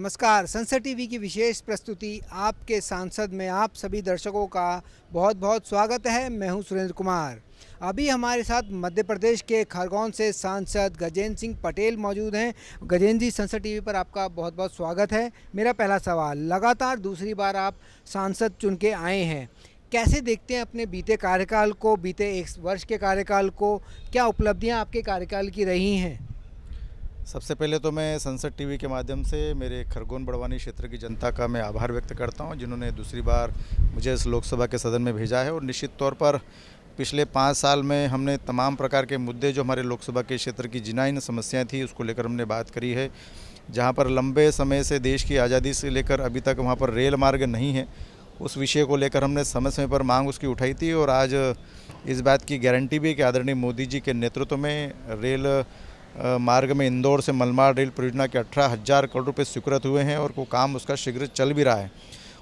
नमस्कार। संसद टीवी की विशेष प्रस्तुति आपके सांसद में आप सभी दर्शकों का बहुत बहुत स्वागत है। मैं हूं सुरेंद्र कुमार। अभी हमारे साथ मध्य प्रदेश के खरगोन से सांसद गजेंद्र सिंह पटेल मौजूद हैं। गजेंद्र जी, संसद टीवी पर आपका बहुत बहुत स्वागत है। मेरा पहला सवाल, लगातार दूसरी बार आप सांसद चुन के आए हैं, कैसे देखते हैं अपने बीते कार्यकाल को, बीते 1 वर्ष के कार्यकाल को? क्या उपलब्धियां आपके कार्यकाल की रही हैं? सबसे पहले तो मैं संसद टीवी के माध्यम से मेरे खरगोन बड़वानी क्षेत्र की जनता का मैं आभार व्यक्त करता हूं, जिन्होंने दूसरी बार मुझे इस लोकसभा के सदन में भेजा है। और निश्चित तौर पर पिछले 5 साल में हमने तमाम प्रकार के मुद्दे जो हमारे लोकसभा के क्षेत्र की जिनाइन समस्याएं थी उसको लेकर हमने बात करी है। जहां पर लंबे समय से देश की आज़ादी से लेकर अभी तक वहां पर रेल मार्ग नहीं है, उस विषय को लेकर हमने समय समय पर मांग उसकी उठाई थी। और आज इस बात की गारंटी भी कि आदरणीय मोदी जी के नेतृत्व में रेल मार्ग में इंदौर से मलमार रेल परियोजना के 18,000 करोड़ रुपए स्वीकृत हुए हैं और वो काम उसका शीघ्र चल भी रहा है।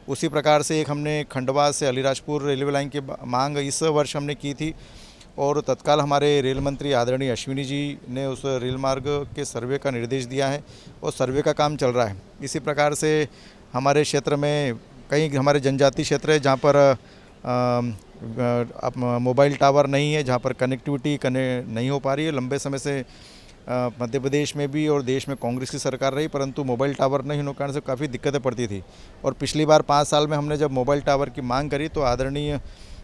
उसी प्रकार से एक हमने खंडवा से अलीराजपुर रेलवे लाइन की मांग इस वर्ष हमने की थी और तत्काल हमारे रेल मंत्री आदरणीय अश्विनी जी ने उस रेल मार्ग के सर्वे का निर्देश दिया है और सर्वे का काम चल रहा है। इसी प्रकार से हमारे क्षेत्र में कई हमारे जनजातीय क्षेत्र है जहाँ पर मोबाइल टावर नहीं है, जहाँ पर कनेक्टिविटी नहीं हो पा रही है। लंबे समय से मध्य प्रदेश में भी और देश में कांग्रेस की सरकार रही, परंतु मोबाइल टावर नहीं होने के कारण से काफ़ी दिक्कतें पड़ती थी। और पिछली बार 5 साल में हमने जब मोबाइल टावर की मांग करी तो आदरणीय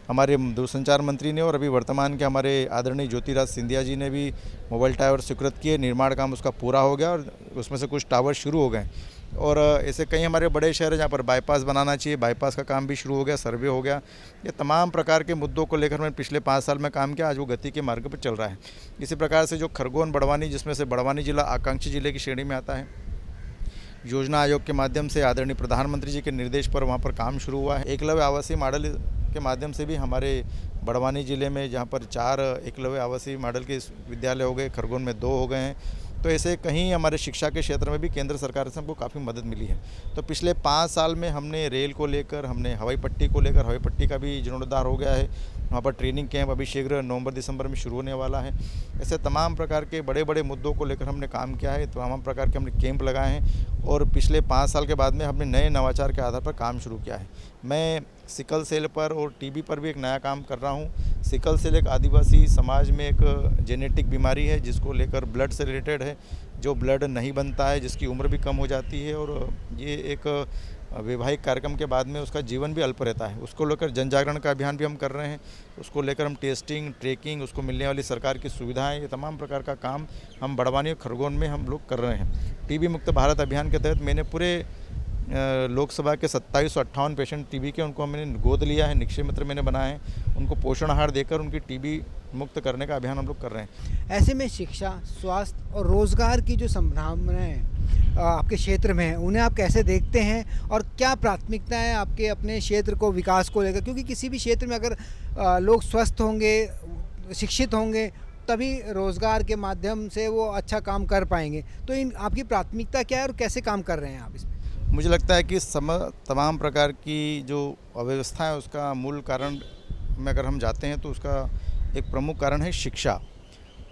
हमारे दूरसंचार मंत्री ने और अभी वर्तमान के हमारे आदरणीय ज्योतिराज सिंधिया जी ने भी मोबाइल टावर स्वीकृत किए। निर्माण काम उसका पूरा हो गया और उसमें से कुछ टावर शुरू हो गए। और ऐसे कई हमारे बड़े शहर हैं जहाँ पर बाईपास बनाना चाहिए, बाईपास का काम भी शुरू हो गया, सर्वे हो गया। ये तमाम प्रकार के मुद्दों को लेकर मैंने पिछले 5 साल में काम किया, आज वो गति के मार्ग पर चल रहा है। इसी प्रकार से जो खरगोन बड़वानी, जिसमें से बड़वानी जिला आकांक्षी जिले की श्रेणी में आता है, योजना आयोग के माध्यम से आदरणीय प्रधानमंत्री जी के निर्देश पर वहाँ पर काम शुरू हुआ है। एकलव्य आवासीय मॉडल के माध्यम से भी हमारे बड़वानी ज़िले में जहाँ पर 4 एकलव्य आवासीय मॉडल के विद्यालय हो गए, खरगोन में 2 हो गए हैं। तो ऐसे कहीं हमारे शिक्षा के क्षेत्र में भी केंद्र सरकार से हमको काफ़ी मदद मिली है। तो पिछले 5 साल में हमने रेल को लेकर, हमने हवाई पट्टी को लेकर, हवाई पट्टी का भी जीर्णोद्धार हो गया है, वहाँ पर ट्रेनिंग कैंप अभी शीघ्र नवंबर-दिसंबर में शुरू होने वाला है। ऐसे तमाम प्रकार के बड़े बड़े मुद्दों को लेकर हमने काम किया है, तमाम प्रकार के हमने कैंप लगाए हैं और पिछले 5 साल के बाद में हमने नए नवाचार के आधार पर काम शुरू किया है। मैं सिकल सेल पर और टीबी पर भी एक नया काम कर रहा हूँ। सिकल सेल एक आदिवासी समाज में एक जेनेटिक बीमारी है जिसको लेकर ब्लड से रिलेटेड है, जो ब्लड नहीं बनता है, जिसकी उम्र भी कम हो जाती है और ये एक वैवाहिक कार्यक्रम के बाद में उसका जीवन भी अल्प रहता है। उसको लेकर जन जागरण का अभियान भी हम कर रहे हैं। उसको लेकर हम टेस्टिंग, ट्रैकिंग, उसको मिलने वाली सरकार की सुविधाएं, ये तमाम प्रकार का काम हम बड़वानी और खरगोन में हम लोग कर रहे हैं। टीबी मुक्त भारत अभियान के तहत मैंने पूरे लोकसभा के 2758 पेशेंट टीबी के, उनको मैंने गोद लिया है, निक्षय मित्र मैंने बनाए हैं, उनको पोषण आहार देकर उनकी टीबी मुक्त करने का अभियान हम लोग कर रहे हैं। ऐसे में शिक्षा, स्वास्थ्य और रोजगार की जो संभावनाएं आपके क्षेत्र में है, उन्हें आप कैसे देखते हैं और क्या प्राथमिकता है आपके अपने क्षेत्र को विकास को लेकर? क्योंकि किसी भी क्षेत्र में अगर लोग स्वस्थ होंगे, शिक्षित होंगे, तभी रोजगार के माध्यम से वो अच्छा काम कर पाएंगे। तो इन आपकी प्राथमिकता क्या है और कैसे काम कर रहे हैं आप इसमें? मुझे लगता है कि तमाम प्रकार की जो अव्यवस्था है उसका मूल कारण में अगर हम जाते हैं तो उसका एक प्रमुख कारण है शिक्षा।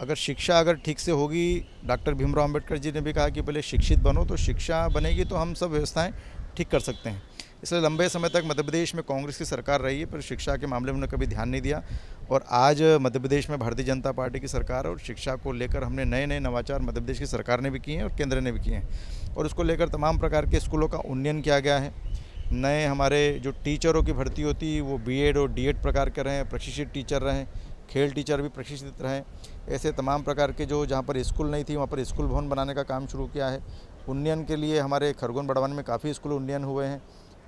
अगर शिक्षा ठीक से होगी, डॉक्टर भीमराव अंबेडकर जी ने भी कहा कि पहले शिक्षित बनो, तो शिक्षा बनेगी तो हम सब व्यवस्थाएं ठीक कर सकते हैं। इसलिए लंबे समय तक मध्य प्रदेश में कांग्रेस की सरकार रही है, पर शिक्षा के मामले में उन्होंने कभी ध्यान नहीं दिया। और आज मध्य प्रदेश में भारतीय जनता पार्टी की सरकार है और शिक्षा को लेकर हमने नए नए नवाचार मध्य प्रदेश की सरकार ने भी किए हैं और केंद्र ने भी किए हैं। और उसको लेकर तमाम प्रकार के स्कूलों का उन्नयन किया गया है। नए हमारे जो टीचरों की भर्ती होती है वो बीएड और डीएड प्रकार के रहें, प्रशिक्षित टीचर रहें, खेल टीचर भी प्रशिक्षित रहें। ऐसे तमाम प्रकार के जो जहाँ पर स्कूल नहीं थी वहाँ पर स्कूल भवन बनाने का काम शुरू किया है। उन्नयन के लिए हमारे खरगोन बड़वानी में काफ़ी स्कूल उन्नयन हुए हैं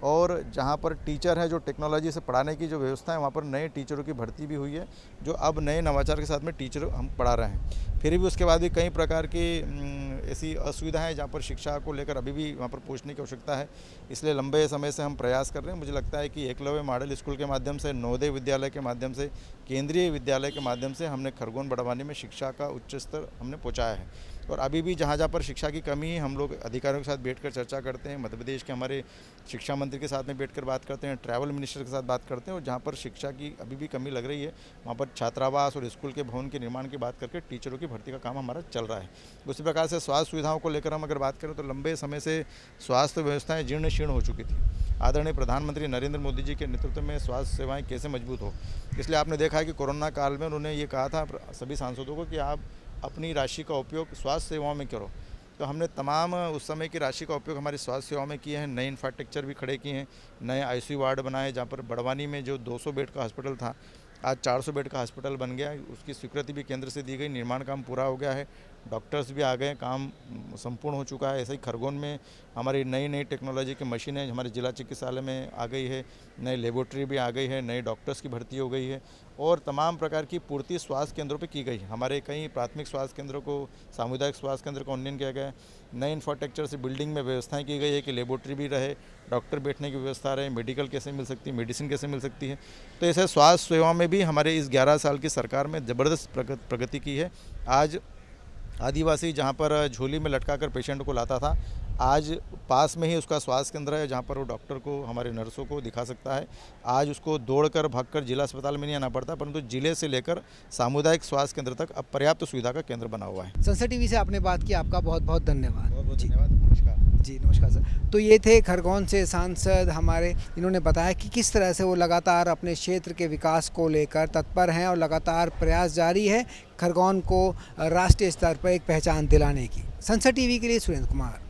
और जहाँ पर टीचर है, जो टेक्नोलॉजी से पढ़ाने की जो व्यवस्था है, वहाँ पर नए टीचरों की भर्ती भी हुई है, जो अब नए नवाचार के साथ में टीचर हम पढ़ा रहे हैं। फिर भी उसके बाद भी कई प्रकार की ऐसी असुविधाएं जहाँ पर शिक्षा को लेकर अभी भी वहाँ पर पहुँचने की आवश्यकता है। इसलिए लंबे समय से हम प्रयास कर रहे हैं। मुझे लगता है कि एकलव्य मॉडल स्कूल के माध्यम से, नवोदय विद्यालय के माध्यम से, केंद्रीय विद्यालय के माध्यम से हमने खरगोन बड़वानी में शिक्षा का उच्च स्तर हमने पहुँचाया है। और अभी भी जहाँ जहाँ पर शिक्षा की कमी है, हम लोग अधिकारियों के साथ बैठकर चर्चा करते हैं। मध्य प्रदेश के हमारे शिक्षा मंत्री के साथ में बैठकर बात करते हैं, ट्रैवल मिनिस्टर के साथ बात करते हैं और जहाँ पर शिक्षा की अभी भी कमी लग रही है वहाँ पर छात्रावास और स्कूल के भवन के निर्माण की बात करके टीचरों की भर्ती का काम हमारा चल रहा है। उसी प्रकार से स्वास्थ्य सुविधाओं को लेकर हम अगर बात करें तो लंबे समय से स्वास्थ्य व्यवस्थाएं जीर्ण शीर्ण हो चुकी थी। आदरणीय प्रधानमंत्री नरेंद्र मोदी जी के नेतृत्व में स्वास्थ्य सेवाएं कैसे मजबूत हो, इसलिए आपने देखा है कि कोरोना काल में उन्होंने ये कहा था सभी सांसदों को कि आप अपनी राशि का उपयोग स्वास्थ्य सेवाओं में करो। तो हमने तमाम उस समय की राशि का उपयोग हमारी स्वास्थ्य सेवाओं में किए हैं। नए इंफ्रास्ट्रक्चर भी खड़े किए हैं, नए आईसीयू वार्ड बनाए, जहाँ पर बड़वानी में जो 200 बेड का हॉस्पिटल था आज 400 बेड का हॉस्पिटल बन गया है। उसकी स्वीकृति भी केंद्र से दी गई, निर्माण काम पूरा हो गया है, डॉक्टर्स भी आ गए, काम संपूर्ण हो चुका है। ऐसे ही खरगोन में हमारी नई नई टेक्नोलॉजी की मशीनें हमारे जिला चिकित्सालय में आ गई है, नई लेबोरेटरी भी आ गई है, नए डॉक्टर्स की भर्ती हो गई है और तमाम प्रकार की पूर्ति स्वास्थ्य केंद्रों पे की गई है। हमारे कई प्राथमिक स्वास्थ्य केंद्रों को सामुदायिक स्वास्थ्य केंद्र का उन्नयन किया गया है। नए इंफ्रास्ट्रक्चर से बिल्डिंग में व्यवस्थाएं की गई है कि लेबोरेटरी भी रहे, डॉक्टर बैठने की व्यवस्था रहे, मेडिकल कैसे मिल सकती है, मेडिसिन कैसे मिल सकती है। तो ऐसे स्वास्थ्य सेवाओं में भी हमारे इस 11 साल की सरकार में ज़बरदस्त प्रगति की है। आज आदिवासी जहाँ पर झोली में लटका कर पेशेंट को लाता था, आज पास में ही उसका स्वास्थ्य केंद्र है जहाँ पर वो डॉक्टर को, हमारे नर्सों को दिखा सकता है। आज उसको दौड़कर भागकर जिला अस्पताल में नहीं आना पड़ता, परंतु जिले से लेकर सामुदायिक स्वास्थ्य केंद्र तक अब पर्याप्त सुविधा का केंद्र बना हुआ है। संसद टीवी से आपने बात की, आपका बहुत बहुत धन्यवाद। बहुत बहुत धन्यवाद, नमस्कार। जी नमस्कार सर। तो ये थे खरगोन से सांसद हमारे, इन्होंने बताया कि किस तरह से वो लगातार अपने क्षेत्र के विकास को लेकर तत्पर हैं और लगातार प्रयास जारी है खरगोन को राष्ट्रीय स्तर पर एक पहचान दिलाने की। संसद टीवी के लिए सुरेंद्र कुमार।